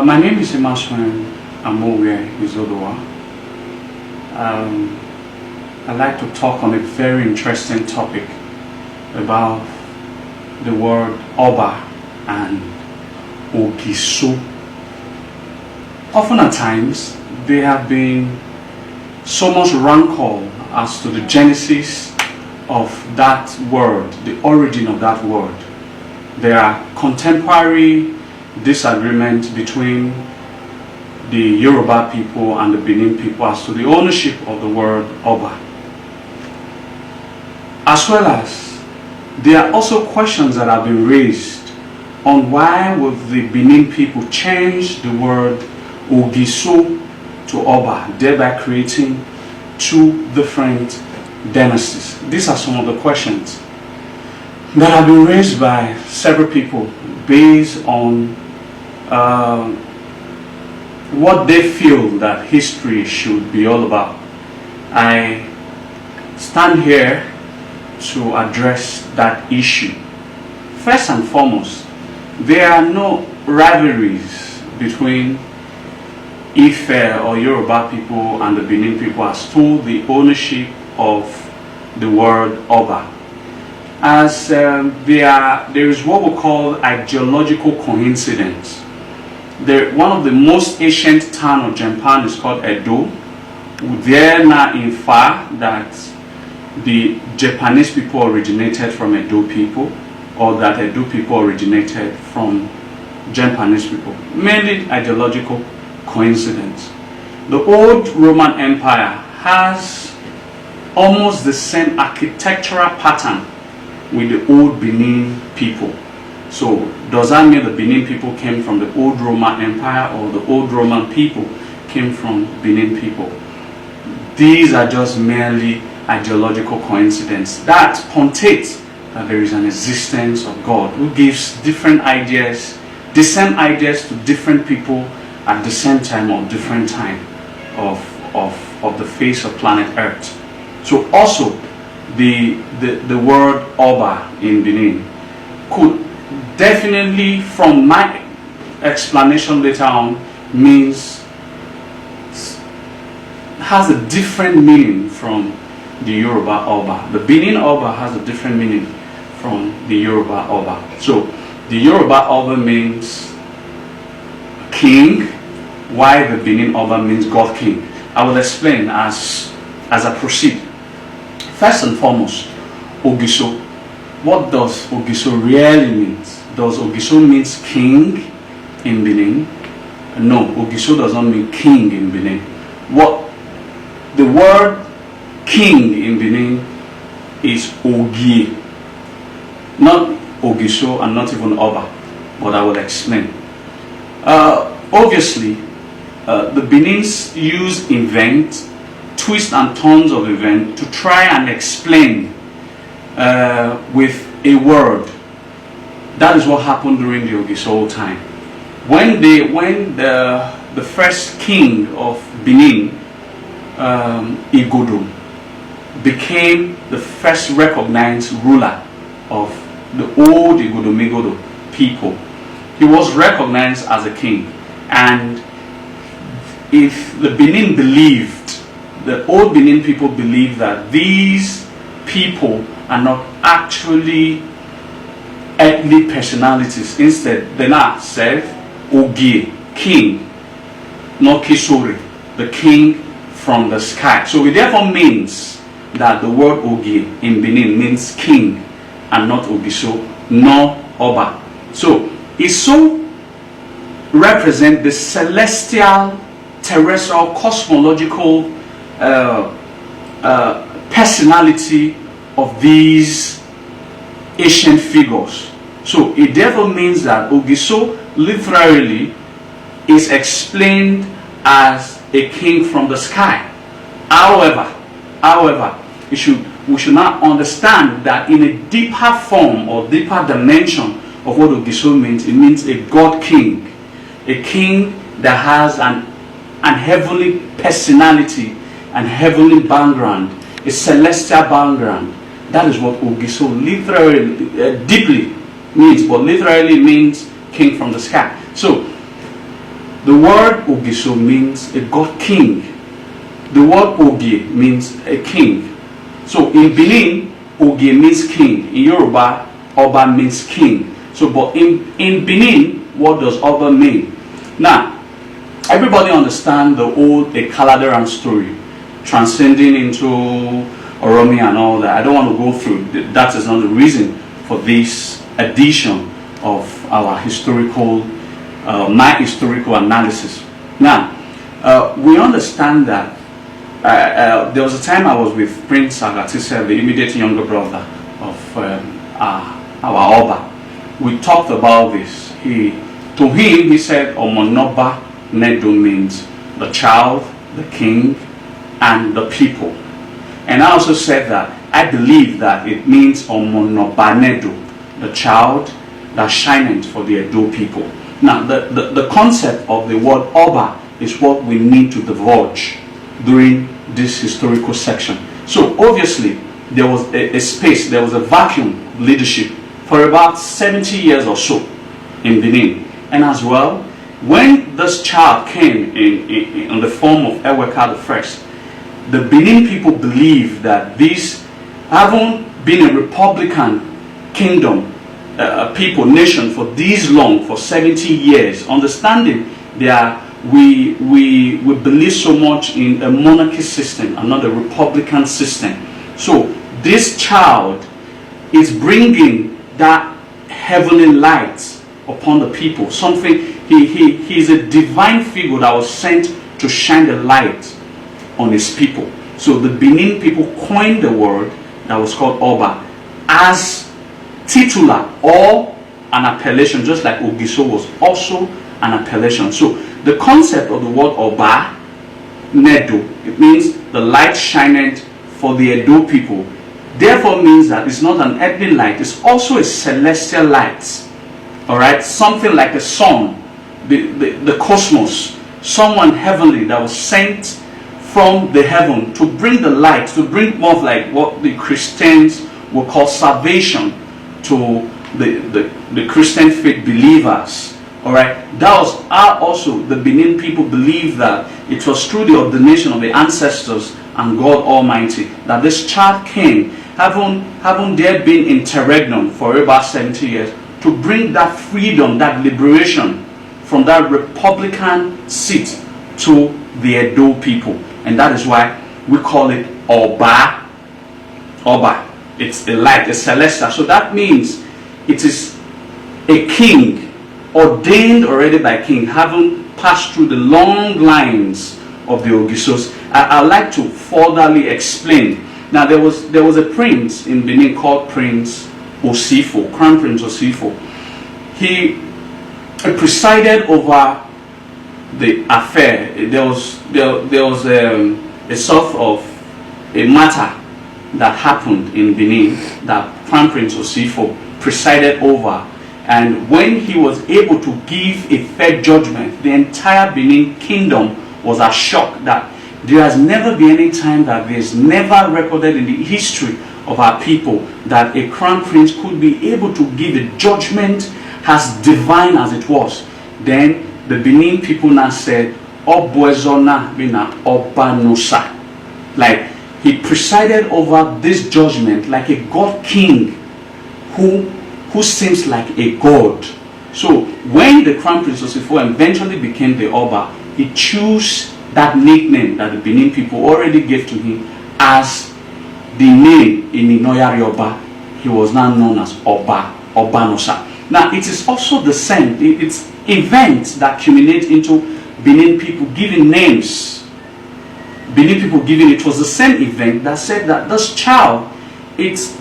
My name is IMASUEN IZODUWA. I'd like to talk on a very interesting topic about the word Oba and Ogiso. Often at times, there have been so much rancor as to the genesis of that word, the origin of that word. There are contemporary disagreements between the Yoruba people and the Benin people as to the ownership of the word Oba. As well as there are also questions that have been raised on why would the Benin people change the word Ogiso to Oba, thereby creating two different dynasties. These are some of the questions that have been raised by several people based on what they feel that history should be all about. I stand here to address that issue. First and foremost, there are no rivalries between Ife or Yoruba people and the Benin people as to the ownership of the word Oba. As there is what we call ideological coincidence. One of the most ancient town of Japan is called Edo. There now infer that the Japanese people originated from Edo people, or that Edo people originated from Japanese people. Mainly ideological coincidence. The old Roman Empire has almost the same architectural pattern with the old Benin people. So does that mean the Benin people came from the old Roman Empire, or the old Roman people came from Benin people? These are just merely ideological coincidence that puntates that there is an existence of God who gives different ideas, the same ideas to different people at the same time or different time of the face of planet Earth. So also the word Oba in Benin could definitely, from my explanation later on, has a different meaning from the Yoruba Oba. The Benin Oba has a different meaning from the Yoruba Oba. So the Yoruba Oba means king, while the Benin Oba means God King. I will explain as I proceed. First and foremost, Ogiso. What does Ogiso really mean? Does Ogiso means king in Benin? No, Ogiso does not mean king in Benin. What the word king in Benin is Ogie, not Ogiso and not even Oba, but I will explain. Obviously, the Benins use invent, twists and turns of event to try and explain with a word. That is what happened during the Ogiso time. When the first king of Benin, IZODUWA, became the first recognized ruler of the old Igodomigodo people, he was recognized as a king. And if the Benin believed, the old Benin people believed that these people are not actually earthly personalities. Instead, they now said Ogie, king, not Kisori, the king from the sky. So it therefore means that the word Ogie in Benin means king and not Ogiso, nor Oba. So it so represents the celestial, terrestrial, cosmological personality of these ancient figures. So it therefore means that Ogiso literally is explained as a king from the sky. However, we should not understand that in a deeper form or deeper dimension of what Ogiso means. It means a God king, a king that has an heavenly personality and heavenly background, a celestial background. That is what Ogiso literally, deeply means, but literally means king from the sky. So The word Ogiso means a god king. The word Ogi means a king. So in Benin, Ogi means king. In Yoruba, Oba means king. So, but in Benin, what does Oba mean? Now, everybody understand the old Ekaladeran story, transcending into Oromi and all that. I don't want to go through. That is not the reason for this edition of our historical, my historical analysis. Now, we understand that there was a time I was with Prince Agatise, the immediate younger brother of our Oba. We talked about this. To him, he said, Omonoba Nedo means the child, the king, and the people. And I also said that I believe that it means Omonoba Nedo, the child that shineth for the Edo people. Now, the concept of the word Oba is what we need to divulge during this historical section. So obviously, there was a space, there was a vacuum leadership for about 70 years or so in Benin. And as well, when this child came in the form of Eweka I, the Benin people believed that this, having been a republican kingdom, people, nation for this long, for 70 years, understanding that we believe so much in a monarchy system and not a republican system. So this child is bringing that heavenly light upon the people. Something, he is a divine figure that was sent to shine the light on his people. So the Benin people coined the word that was called Oba as titular or an appellation, just like Ogiso was also an appellation. So the concept of the word Oba, Nedo, it means the light shineth for the Edo people. Therefore means that it's not an earthly light, it's also a celestial light. Alright, something like a sun, the cosmos, someone heavenly that was sent from the heaven to bring the light, to bring more of like what the Christians will call salvation to the Christian faith believers. Alright, that was also the Benin people believed that it was through the ordination of the ancestors and God Almighty that this child came, having there been interregnum for about 70 years, to bring that freedom, that liberation from that republican seat to the Edo people. And that is why we call it Oba. Oba. It's a light, a celestial. So that means it is a king, ordained already by king, having passed through the long lines of the Ogisos. I'd like to furtherly explain. Now there was a prince in Benin called Prince Osifo, Crown Prince Osifo. He presided over the affair. There was a sort of a matter that happened in Benin that Crown Prince Osifo presided over, and when he was able to give a fair judgment, the entire Benin kingdom was as shocked that there has never been any time, that there is never recorded in the history of our people that a crown prince could be able to give a judgment as divine as it was. Then the Benin people now said, Obuezona bina Obanusa. Like, he presided over this judgment like a god king who seems like a god. So when the crown prince Osifo eventually became the Oba, he chose that nickname that the Benin people already gave to him as the name in Inoya Yoba. He was now known as Oba, Obanusa. Now it is also the same. It's events that culminate into Benin people giving names. Benin people giving, it was the same event that said that this child, it's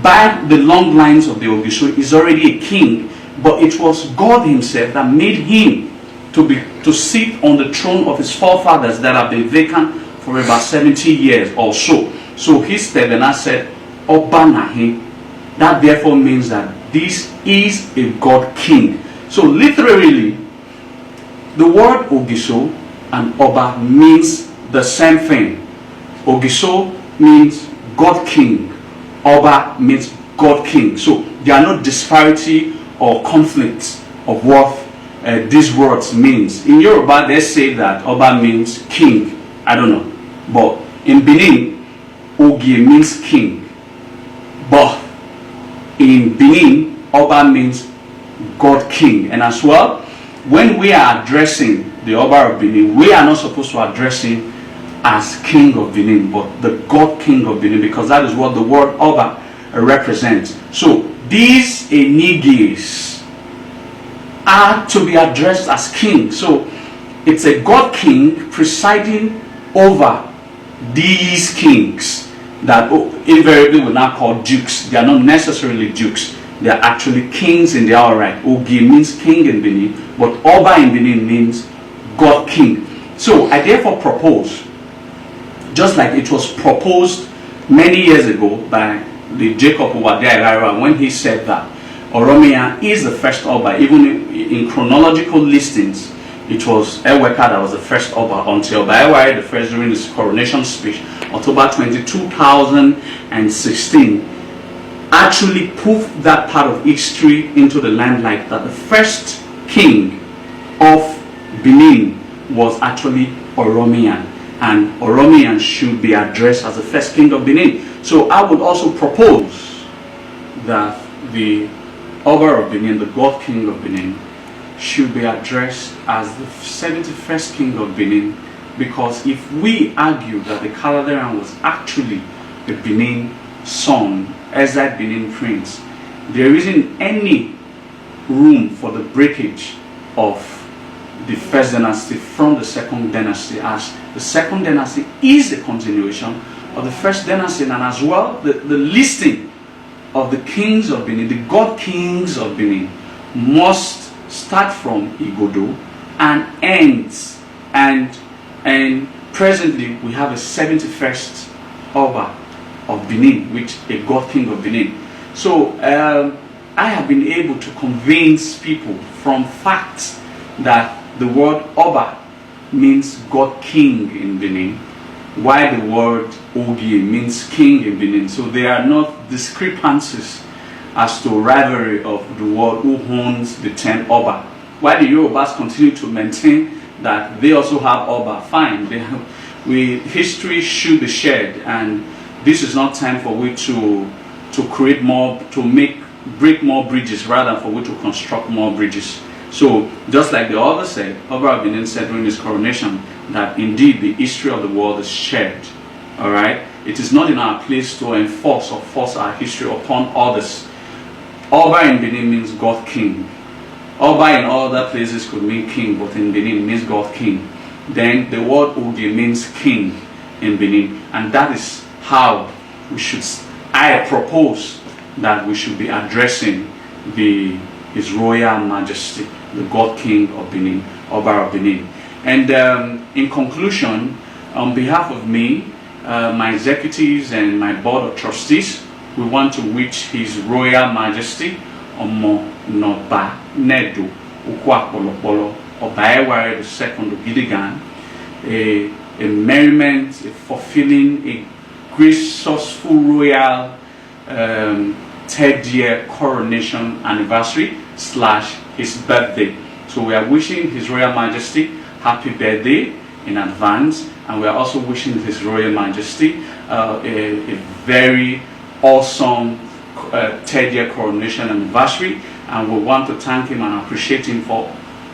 by the long lines of the Ogiso, is already a king, but it was God himself that made him to sit on the throne of his forefathers that have been vacant for about 70 years or so. So he stepped and I said, Obanahi. That therefore means that this is a God king. So literally, the word Ogiso and Oba means the same thing. Ogiso means God king. Oba means God king. So there are no disparity or conflicts of what these words means. In Yoruba, they say that Oba means king. I don't know. But in Benin, Ogie means king. But in Benin, Oba means God king. And as well, when we are addressing the Oba of Benin, we are not supposed to address him as king of Benin, but the God king of Benin, because that is what the word Oba represents. So these Enigis are to be addressed as king. So it's a God king presiding over these kings that invariably we now call dukes. They are not necessarily dukes. They are actually kings in their own right. Ogi means king in Benin, but Oba in Benin means God king. So I therefore propose, just like it was proposed many years ago by the Jacob Owade when he said that Oromia is the first Oba. Even in chronological listings, it was Eweka that was the first Oba until Oba the first during his coronation speech, October 20, 2016, actually put that part of history into the limelight that the first king of Benin was actually Oromian, and Oromian should be addressed as the first king of Benin. So I would also propose that the Oba of Benin, the God king of Benin, should be addressed as the 71st king of Benin, because if we argue that the Caladeran was actually the Benin son, exiled Benin prince, there isn't any room for the breakage of the first dynasty from the second dynasty, as the second dynasty is a continuation of the first dynasty, and as well the listing of the kings of Benin, the God kings of Benin, must start from Igodo and ends, and presently we have a 71st Oba of Benin, which a God king of Benin. So I have been able to convince people from facts that the word Oba means God king in Benin, while the word Ogie means king in Benin. So there are not discrepancies as to rivalry of the word who owns the 10 Oba. While the Yorubas continue to maintain that they also have Oba, fine. History should be shared, and this is not time for we to create more, break more bridges, rather than for we to construct more bridges. So just like the other said, Oba of Benin said during his coronation that indeed the history of the world is shared. All right, it is not in our place to enforce or force our history upon others. Oba in Benin means God king. Oba in other places could mean king, but in Benin it means God king. Then the word Ogi means king in Benin, and that is how we should. I propose that we should be addressing His Royal Majesty, the God King of Benin, Oba of Benin. And in conclusion, on behalf of me, my executives and my board of trustees, we want to wish His Royal Majesty Omo Noba Nedu Ukwapolopolo Obaeware II of Gidigan a merriment, a fulfilling, a graceful royal 3rd year coronation anniversary / his birthday. So we are wishing His Royal Majesty happy birthday in advance, and we are also wishing His Royal Majesty a very awesome 3rd year coronation anniversary, and we want to thank him and appreciate him for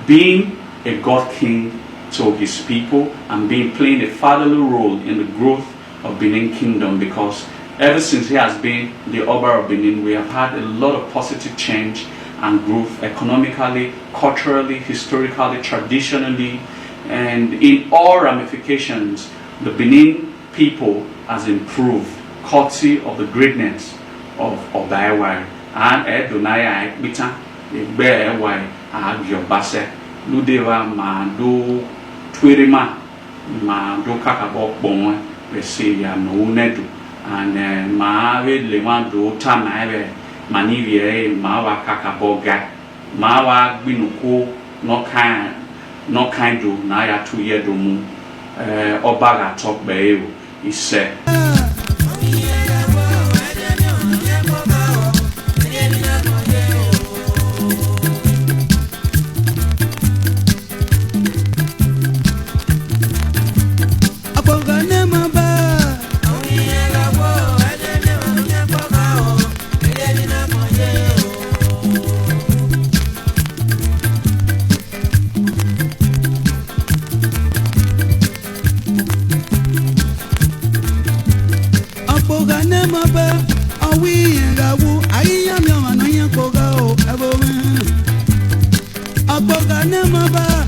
being a God King to his people and playing a fatherly role in the growth of Benin Kingdom, because ever since he has been the Oba of Benin, we have had a lot of positive change and growth economically, culturally, historically, traditionally, and in all ramifications. The Benin people has improved courtesy of the greatness of Obaeware. And Edonaya Bita, the Bear Agiobase, Ludeva Mando Twirima, Mando Kakabo Bon, Vesia no Nedu, and Maave Levando Tamae, Manivie, Mawa Kakaboga, Mawa Binuko, no kind do, Naya 2 year domu, Obaga talk Bayo, he said. Aboga ne maba